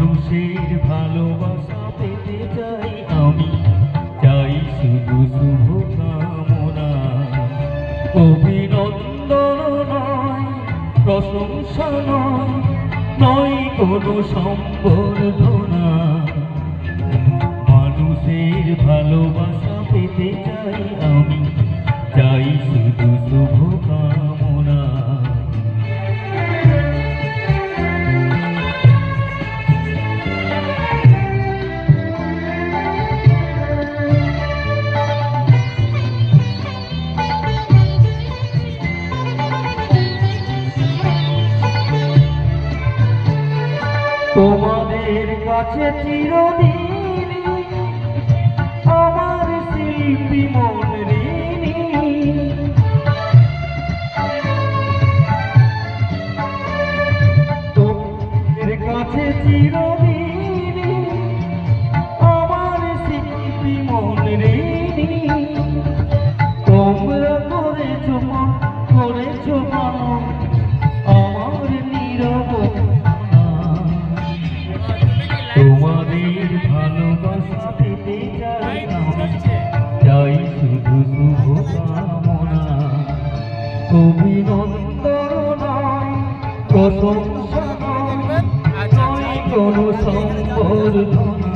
মানুষের ভালোবাসা পেতে চাই আমি, চাই শুধু শুভ কামনা। অভিনন্দন নয়, প্রশংসা নয়, নয় কোনো সম্বর্ধনা। মানুষের ভালোবাসা পেতে চাই আমি, চাই শুধু শুভ কামনা। তোমাদের কাছে চিরদিন আমার শিল্পী মন ঋণী। তোমাদের কাছে চিরদিন আমার শিল্পী মন ঋণী। তোমরা করেছো মানো আমার নীরব। তোমাদের ভালোবাসা পেতে চাই আমি, চাই শুধু শুভ কামনা। অভিনন্দন নয়, প্রশংসা নয়, নয় কোনো সম্বর্ধনা।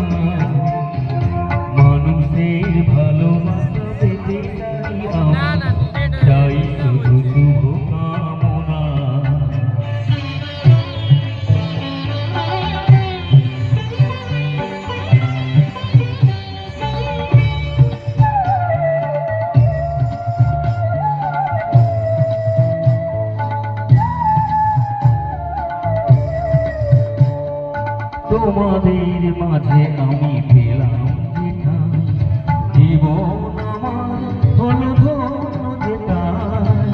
মানুষের ভালোবাসা পেতে চাই আমি, চাই শুধু শুভ কামনা। তোমাদের মাঝে আমি পেলাম যেথায়, জীবন আমার হলো ধন্য যেথায়।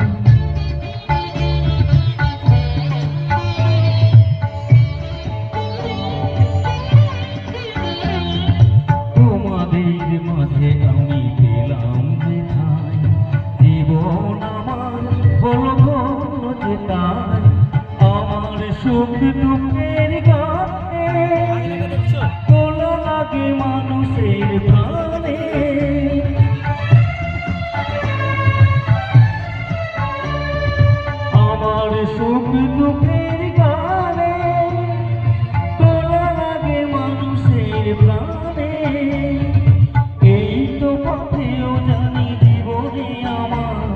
তোমাদের মাঝে আমি পেলাম যেথায়, জীবন আমার হলো ধন্য যেথায়। আমার সুখ দুঃখের গানে তোলা লাগে মানুষের প্রাণে। আমার সুখ দুঃখের গানে তোলা লাগে মানুষের প্রাণে। এই তো পথেও জানি জীবনে আমার,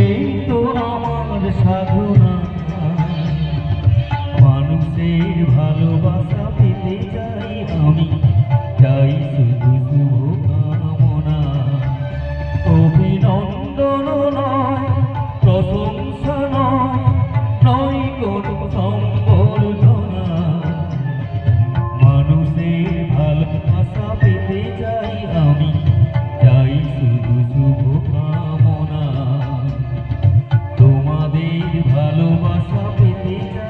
এই তো আমার সাধনা। মানুষের ভালোবাসা পেতে চাই আমি, চাই শুধু শুভ কামনা। অভিনন্দন নয়, প্রশংসা নয়, নয় কোনো সম্বর্ধনা। মানুষের ভালোবাসা পেতে চাই আমি, চাই শুধু শুভ কামনা। তোমাদের ভালোবাসা পেতে চাই।